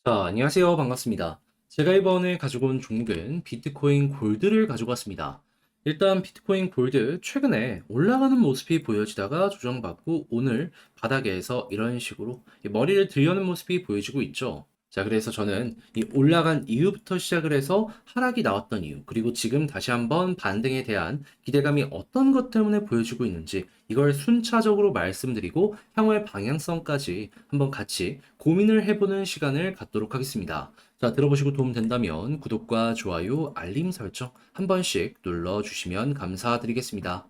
자, 안녕하세요. 반갑습니다. 제가 이번에 가지고 온 종목은 비트코인 골드를 가지고 왔습니다. 일단 비트코인 골드 최근에 올라가는 모습이 보여지다가 조정받고 오늘 바닥에서 이런 식으로 머리를 들여는 모습이 보여지고 있죠. 자, 그래서 저는 이 올라간 이유부터 시작을 해서 하락이 나왔던 이유, 그리고 지금 다시 한번 반등에 대한 기대감이 어떤 것 때문에 보여지고 있는지 이걸 순차적으로 말씀드리고 향후의 방향성까지 한번 같이 고민을 해보는 시간을 갖도록 하겠습니다. 자, 들어보시고 도움 된다면 구독과 좋아요, 알림 설정 한 번씩 눌러주시면 감사드리겠습니다.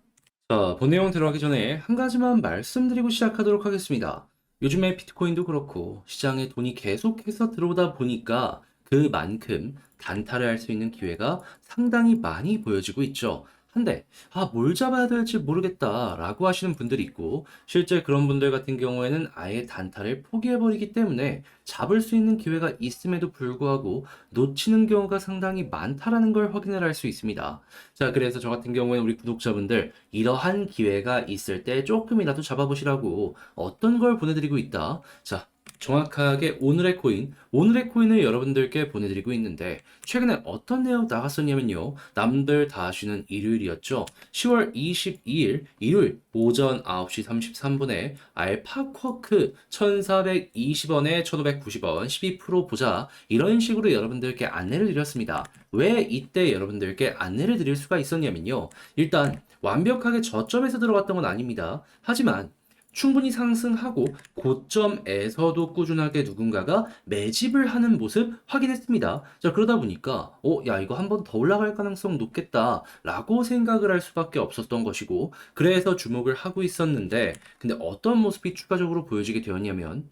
자, 본 내용 들어가기 전에 한 가지만 말씀드리고 시작하도록 하겠습니다. 요즘에 비트코인도 그렇고 시장에 돈이 계속해서 들어오다 보니까 그만큼 단타를 할 수 있는 기회가 상당히 많이 보여지고 있죠. 한데, 뭘 잡아야 될지 모르겠다라고 하시는 분들이 있고, 실제 그런 분들 같은 경우에는 아예 단타를 포기해버리기 때문에 잡을 수 있는 기회가 있음에도 불구하고 놓치는 경우가 상당히 많다라는 걸 확인을 할 수 있습니다. 자, 그래서 저 같은 경우에는 우리 구독자분들 이러한 기회가 있을 때 조금이라도 잡아보시라고 어떤 걸 보내드리고 있다. 자, 정확하게 오늘의 코인을 여러분들께 보내드리고 있는데, 최근에 어떤 내용 나갔었냐면요. 남들 다 쉬는 일요일이었죠. 10월 22일, 일요일 오전 9시 33분에 알파쿼크 1420원에 1590원 12% 보자. 이런 식으로 여러분들께 안내를 드렸습니다. 왜 이때 여러분들께 안내를 드릴 수가 있었냐면요. 일단 완벽하게 저점에서 들어갔던 건 아닙니다. 하지만 충분히 상승하고 고점에서도 꾸준하게 누군가가 매집을 하는 모습 확인했습니다. 자, 그러다 보니까 야, 이거 한번 더 올라갈 가능성 높겠다라고 생각을 할 수밖에 없었던 것이고, 그래서 주목을 하고 있었는데, 근데 어떤 모습이 추가적으로 보여지게 되었냐면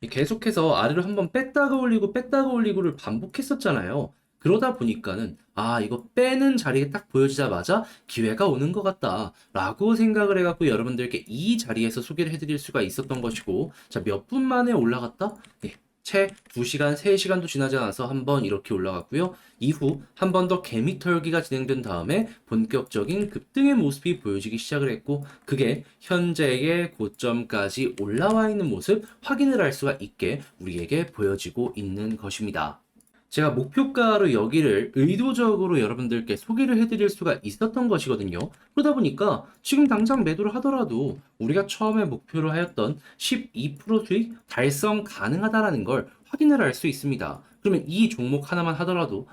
계속해서 아래로 한번 뺐다가 올리고를 반복했었잖아요. 그러다 보니까는 이거 빼는 자리에 딱 보여지자마자 기회가 오는 것 같다라고 생각을 해갖고 여러분들께 이 자리에서 소개를 해드릴 수가 있었던 것이고, 자, 몇 분 만에 올라갔다? 네, 채 2시간, 3시간도 지나지 않아서 한번 이렇게 올라갔고요. 이후 한 번 더 개미 털기가 진행된 다음에 본격적인 급등의 모습이 보여지기 시작을 했고, 그게 현재의 고점까지 올라와 있는 모습 확인을 할 수가 있게 우리에게 보여지고 있는 것입니다. 제가 목표가로 여기를 의도적으로 여러분들께 소개를 해드릴 수가 있었던 것이거든요. 그러다 보니까 지금 당장 매도를 하더라도 우리가 처음에 목표로 하였던 12% 수익 달성 가능하다라는 걸 확인을 할 수 있습니다. 그러면 이 종목 하나만 하더라도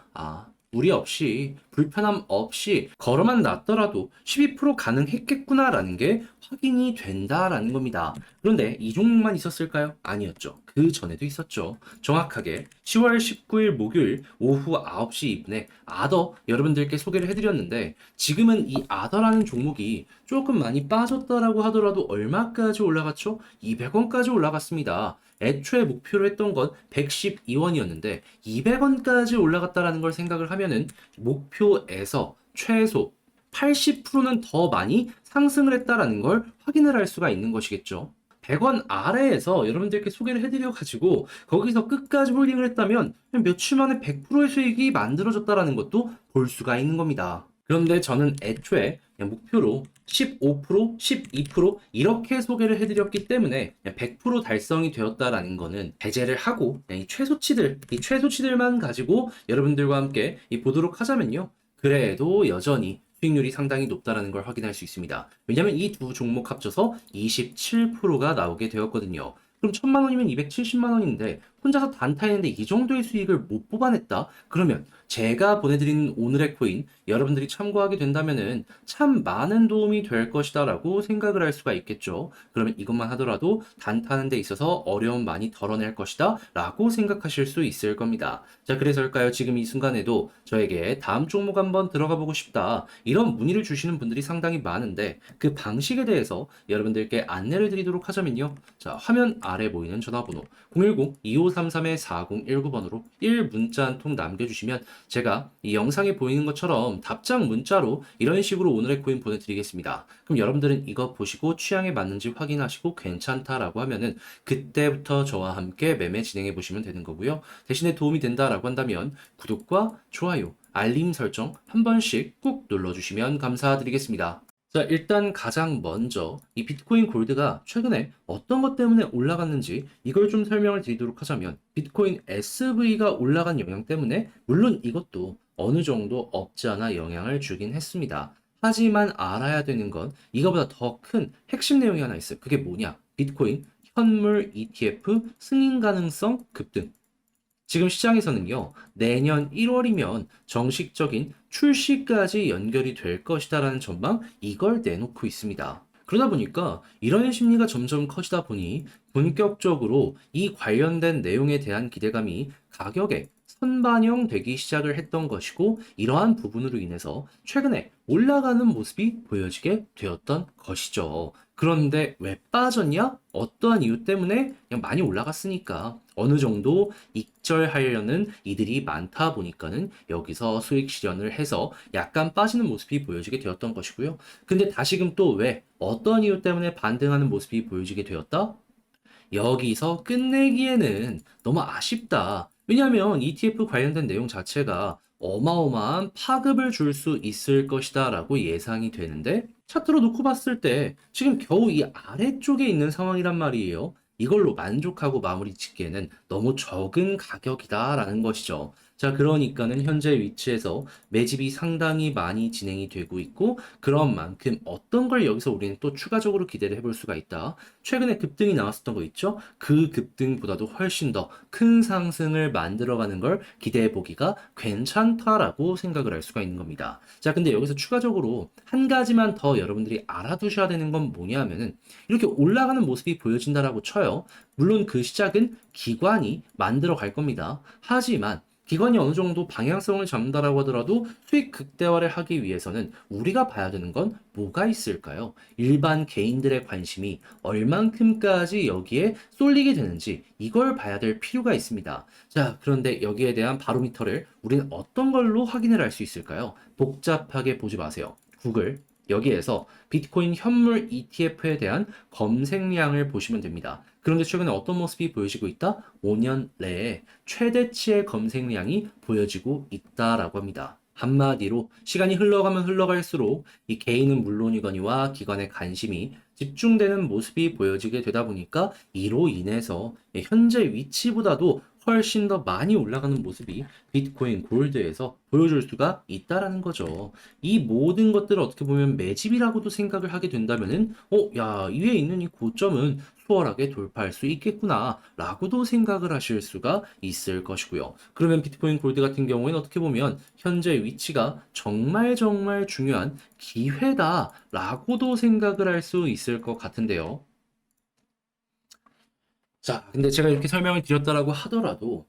무리 없이 불편함 없이 걸어만 놨더라도 12% 가능했겠구나라는 게 확인이 된다라는 겁니다. 그런데 이 종목만 있었을까요? 아니었죠. 그 전에도 있었죠. 정확하게 10월 19일 목요일 오후 9시 2분에 아더 여러분들께 소개를 해드렸는데, 지금은 이 아더라는 종목이 조금 많이 빠졌다라고 하더라도 얼마까지 올라갔죠? 200원까지 올라갔습니다. 애초에 목표로 했던 건 112원이었는데 200원까지 올라갔다라는 걸 생각을 하면은 목표에서 최소 80%는 더 많이 상승을 했다라는 걸 확인을 할 수가 있는 것이겠죠. 100원 아래에서 여러분들께 소개를 해드려가지고 거기서 끝까지 홀딩을 했다면 며칠 만에 100%의 수익이 만들어졌다라는 것도 볼 수가 있는 겁니다. 그런데 저는 애초에 그냥 목표로 15%, 12% 이렇게 소개를 해드렸기 때문에 100% 달성이 되었다라는 거는 배제를 하고 그냥 이 최소치들만 가지고 여러분들과 함께 보도록 하자면요. 그래도 여전히 수익률이 상당히 높다라는 걸 확인할 수 있습니다. 왜냐하면 이 두 종목 합쳐서 27%가 나오게 되었거든요. 그럼 1000만 원이면 270만 원인데 혼자서 단타했는데 이 정도의 수익을 못 뽑아냈다? 그러면 제가 보내드리는 오늘의 코인 여러분들이 참고하게 된다면은 참 많은 도움이 될 것이다라고 생각을 할 수가 있겠죠. 그러면 이것만 하더라도 단타하는 데 있어서 어려움 많이 덜어낼 것이다 라고 생각하실 수 있을 겁니다. 자, 그래서일까요? 지금 이 순간에도 저에게 다음 종목 한번 들어가 보고 싶다, 이런 문의를 주시는 분들이 상당히 많은데, 그 방식에 대해서 여러분들께 안내를 드리도록 하자면요. 자, 화면 아래 보이는 전화번호 010-2533-4019번으로 1문자 한 통 남겨주시면 제가 이 영상에 보이는 것처럼 답장 문자로 이런 식으로 오늘의 코인 보내드리겠습니다. 그럼 여러분들은 이거 보시고 취향에 맞는지 확인하시고 괜찮다라고 하면은 그때부터 저와 함께 매매 진행해 보시면 되는 거고요. 대신에 도움이 된다라고 한다면 구독과 좋아요, 알림 설정 한 번씩 꾹 눌러주시면 감사드리겠습니다. 자, 일단 가장 먼저 이 비트코인 골드가 최근에 어떤 것 때문에 올라갔는지 이걸 좀 설명을 드리도록 하자면 비트코인 SV가 올라간 영향 때문에 물론 이것도 어느 정도 없지 않아 영향을 주긴 했습니다. 하지만 알아야 되는 건 이거보다 더 큰 핵심 내용이 하나 있어요. 그게 뭐냐? 비트코인 현물 ETF 승인 가능성 급등. 지금 시장에서는요, 내년 1월이면 정식적인 출시까지 연결이 될 것이다라는 전망, 이걸 내놓고 있습니다. 그러다 보니까 이런 심리가 점점 커지다 보니 본격적으로 이 관련된 내용에 대한 기대감이 가격에 선반영되기 시작을 했던 것이고, 이러한 부분으로 인해서 최근에 올라가는 모습이 보여지게 되었던 것이죠. 그런데 왜 빠졌냐? 어떠한 이유 때문에 그냥 많이 올라갔으니까 어느 정도 익절하려는 이들이 많다 보니까는 여기서 수익 실현을 해서 약간 빠지는 모습이 보여지게 되었던 것이고요. 근데 다시금 또 왜 어떤 이유 때문에 반등하는 모습이 보여지게 되었다? 여기서 끝내기에는 너무 아쉽다. 왜냐하면 ETF 관련된 내용 자체가 어마어마한 파급을 줄 수 있을 것이다 라고 예상이 되는데 차트로 놓고 봤을 때 지금 겨우 이 아래쪽에 있는 상황이란 말이에요. 이걸로 만족하고 마무리 짓기에는 너무 적은 가격이다라는 것이죠. 자, 그러니까는 현재 위치에서 매집이 상당히 많이 진행이 되고 있고 그런 만큼 어떤 걸 여기서 우리는 또 추가적으로 기대를 해볼 수가 있다. 최근에 급등이 나왔었던 거 있죠? 그 급등보다도 훨씬 더 큰 상승을 만들어가는 걸 기대해 보기가 괜찮다라고 생각을 할 수가 있는 겁니다. 자, 근데 여기서 추가적으로 한 가지만 더 여러분들이 알아두셔야 되는 건 뭐냐면은 이렇게 올라가는 모습이 보여진다라고 쳐요. 물론 그 시작은 기관이 만들어 갈 겁니다. 하지만 기관이 어느 정도 방향성을 잡는다라고 하더라도 수익 극대화를 하기 위해서는 우리가 봐야 되는 건 뭐가 있을까요? 일반 개인들의 관심이 얼만큼까지 여기에 쏠리게 되는지 이걸 봐야 될 필요가 있습니다. 자, 그런데 여기에 대한 바로미터를 우리는 어떤 걸로 확인을 할 수 있을까요? 복잡하게 보지 마세요. 구글 여기에서 비트코인 현물 ETF에 대한 검색량을 보시면 됩니다. 그런데 최근에 어떤 모습이 보여지고 있다? 5년 내에 최대치의 검색량이 보여지고 있다라고 합니다. 한마디로 시간이 흘러가면 흘러갈수록 이 개인은 물론이거니와 기관의 관심이 집중되는 모습이 보여지게 되다 보니까 이로 인해서 현재 위치보다도 훨씬 더 많이 올라가는 모습이 비트코인 골드에서 보여줄 수가 있다라는 거죠. 이 모든 것들을 어떻게 보면 매집이라고도 생각을 하게 된다면은, 야, 이 위에 있는 이 고점은 수월하게 돌파할 수 있겠구나, 라고도 생각을 하실 수가 있을 것이고요. 그러면 비트코인 골드 같은 경우에는 어떻게 보면 현재 위치가 정말 정말 중요한 기회다, 라고도 생각을 할 수 있을 것 같은데요. 자, 근데 제가 이렇게 설명을 드렸다라고 하더라도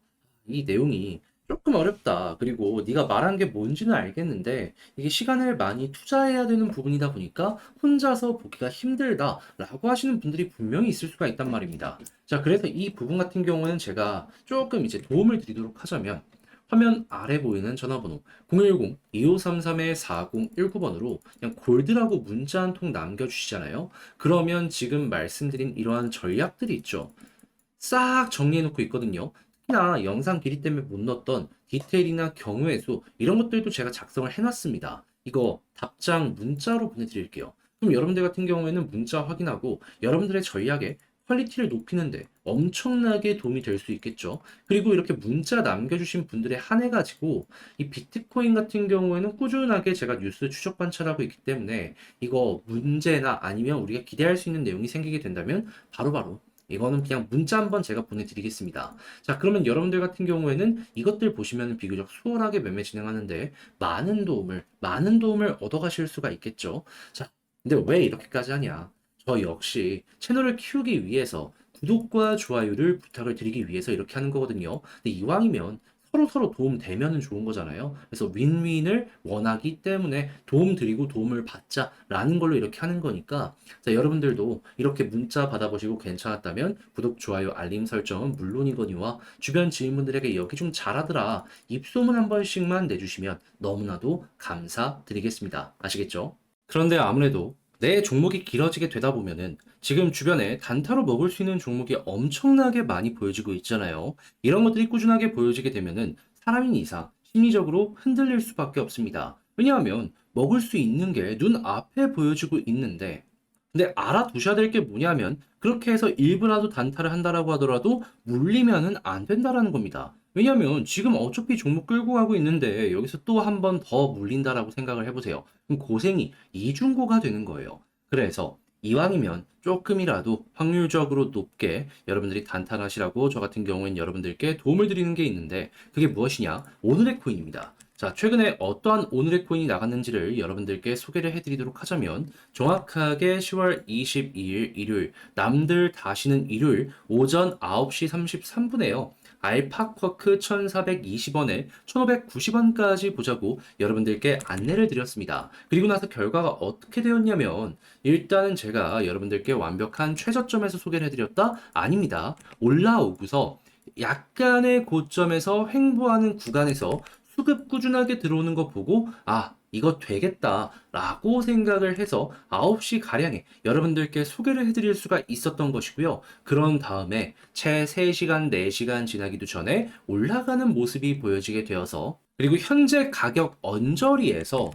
이 내용이 조금 어렵다. 그리고 네가 말한 게 뭔지는 알겠는데 이게 시간을 많이 투자해야 되는 부분이다 보니까 혼자서 보기가 힘들다라고 하시는 분들이 분명히 있을 수가 있단 말입니다. 자, 그래서 이 부분 같은 경우는 제가 조금 이제 도움을 드리도록 하자면 화면 아래 보이는 전화번호 010-2533-4019번으로 그냥 골드라고 문자 한 통 남겨주시잖아요. 그러면 지금 말씀드린 이러한 전략들이 있죠. 싹 정리해놓고 있거든요. 특히나 영상 길이 때문에 못 넣었던 디테일이나 경우의 수 이런 것들도 제가 작성을 해놨습니다. 이거 답장 문자로 보내드릴게요. 그럼 여러분들 같은 경우에는 문자 확인하고 여러분들의 전략에 퀄리티를 높이는데 엄청나게 도움이 될 수 있겠죠. 그리고 이렇게 문자 남겨주신 분들의 한해 가지고 이 비트코인 같은 경우에는 꾸준하게 제가 뉴스 추적 관찰하고 있기 때문에 이거 문제나 아니면 우리가 기대할 수 있는 내용이 생기게 된다면 바로바로 이거는 그냥 문자 한번 제가 보내드리겠습니다. 자, 그러면 여러분들 같은 경우에는 이것들 보시면 비교적 수월하게 매매 진행하는데 많은 도움을 얻어가실 수가 있겠죠. 자, 근데 왜 이렇게까지 하냐? 저 역시 채널을 키우기 위해서 구독과 좋아요를 부탁을 드리기 위해서 이렇게 하는 거거든요. 근데 이왕이면 서로 도움 되면은 좋은 거잖아요. 그래서 윈윈을 원하기 때문에 도움 드리고 도움을 받자라는 걸로 이렇게 하는 거니까 자, 여러분들도 이렇게 문자 받아보시고 괜찮았다면 구독, 좋아요, 알림 설정은 물론이거니와 주변 지인분들에게 여기 좀 잘하더라 입소문 한 번씩만 내주시면 너무나도 감사드리겠습니다. 아시겠죠? 그런데 아무래도 내 종목이 길어지게 되다 보면은 지금 주변에 단타로 먹을 수 있는 종목이 엄청나게 많이 보여지고 있잖아요. 이런 것들이 꾸준하게 보여지게 되면은 사람인 이상 심리적으로 흔들릴 수밖에 없습니다. 왜냐하면 먹을 수 있는 게 눈앞에 보여지고 있는데, 근데 알아두셔야 될 게 뭐냐면 그렇게 해서 일부라도 단타를 한다라고 하더라도 물리면은 안 된다라는 겁니다. 왜냐면 지금 어차피 종목 끌고 가고 있는데 여기서 또 한 번 더 물린다라고 생각을 해보세요. 그럼 고생이 이중고가 되는 거예요. 그래서 이왕이면 조금이라도 확률적으로 높게 여러분들이 단타하시라고 저 같은 경우엔 여러분들께 도움을 드리는 게 있는데, 그게 무엇이냐? 오늘의 코인입니다. 자, 최근에 어떠한 오늘의 코인이 나갔는지를 여러분들께 소개를 해드리도록 하자면, 정확하게 10월 22일 일요일, 남들 다시는 일요일 오전 9시 33분에요. 알파쿼크 1420원에 1590원까지 보자고 여러분들께 안내를 드렸습니다. 그리고 나서 결과가 어떻게 되었냐면, 일단은 제가 여러분들께 완벽한 최저점에서 소개를 해드렸다? 아닙니다. 올라오고서 약간의 고점에서 횡보하는 구간에서 수급 꾸준하게 들어오는 거 보고, 아, 이거 되겠다 라고 생각을 해서 9시 가량에 여러분들께 소개를 해드릴 수가 있었던 것이고요. 그런 다음에 채 3시간, 4시간 지나기도 전에 올라가는 모습이 보여지게 되어서, 그리고 현재 가격 언저리에서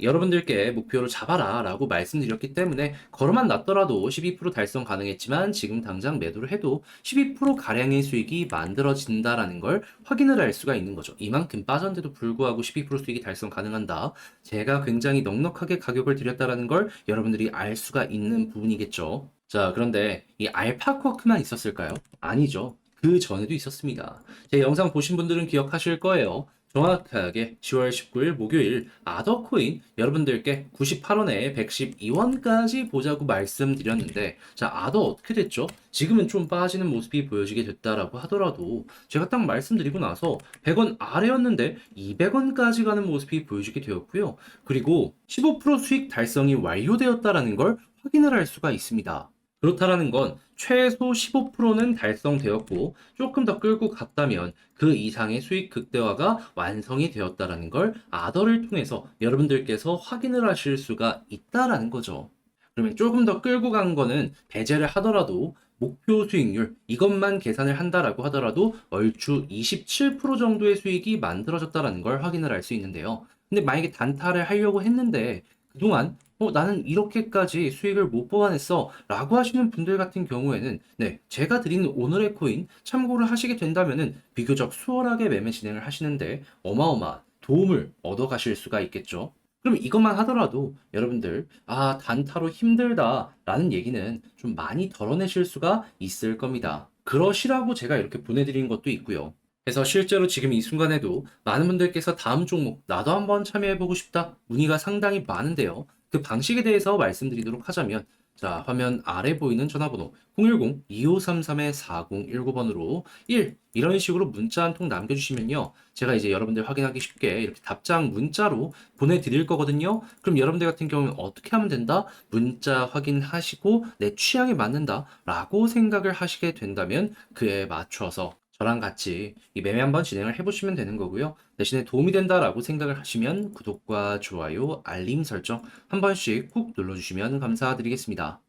여러분들께 목표로 잡아라 라고 말씀드렸기 때문에 걸어만 놨더라도 12% 달성 가능했지만, 지금 당장 매도를 해도 12% 가량의 수익이 만들어진다라는 걸 확인을 할 수가 있는 거죠. 이만큼 빠졌는데도 불구하고 12% 수익이 달성 가능한다. 제가 굉장히 넉넉하게 가격을 드렸다라는 걸 여러분들이 알 수가 있는 부분이겠죠. 자, 그런데 이 알파쿼크만 있었을까요? 아니죠. 그 전에도 있었습니다. 제 영상 보신 분들은 기억하실 거예요. 정확하게 10월 19일 목요일 아더코인 여러분들께 98원에 112원까지 보자고 말씀드렸는데, 자, 아더 어떻게 됐죠? 지금은 좀 빠지는 모습이 보여지게 됐다라고 하더라도 제가 딱 말씀드리고 나서 100원 아래였는데 200원까지 가는 모습이 보여지게 되었고요. 그리고 15% 수익 달성이 완료되었다라는 걸 확인을 할 수가 있습니다. 그렇다라는 건 최소 15%는 달성되었고, 조금 더 끌고 갔다면 그 이상의 수익 극대화가 완성이 되었다라는 걸 아더를 통해서 여러분들께서 확인을 하실 수가 있다라는 거죠. 그러면 조금 더 끌고 간 거는 배제를 하더라도 목표 수익률 이것만 계산을 한다라고 하더라도 얼추 27% 정도의 수익이 만들어졌다라는 걸 확인을 할 수 있는데요. 근데 만약에 단타를 하려고 했는데 그동안 나는 이렇게까지 수익을 못 뽑아냈어 라고 하시는 분들 같은 경우에는, 네, 제가 드리는 오늘의 코인 참고를 하시게 된다면은 비교적 수월하게 매매 진행을 하시는데 어마어마한 도움을 얻어 가실 수가 있겠죠. 그럼 이것만 하더라도 여러분들, 아, 단타로 힘들다 라는 얘기는 좀 많이 덜어내실 수가 있을 겁니다. 그러시라고 제가 이렇게 보내드린 것도 있고요. 그래서 실제로 지금 이 순간에도 많은 분들께서 다음 종목 나도 한번 참여해보고 싶다 문의가 상당히 많은데요. 그 방식에 대해서 말씀드리도록 하자면, 자, 화면 아래 보이는 전화번호 010-2533-4019번으로 1 이런 식으로 문자 한 통 남겨주시면요, 제가 이제 여러분들 확인하기 쉽게 이렇게 답장 문자로 보내드릴 거거든요. 그럼 여러분들 같은 경우는 어떻게 하면 된다? 문자 확인하시고 내 취향에 맞는다 라고 생각을 하시게 된다면 그에 맞춰서 저랑 같이 이 매매 한번 진행을 해보시면 되는 거고요. 대신에 도움이 된다라고 생각을 하시면 구독과 좋아요, 알림 설정 한 번씩 꾹 눌러주시면 감사드리겠습니다.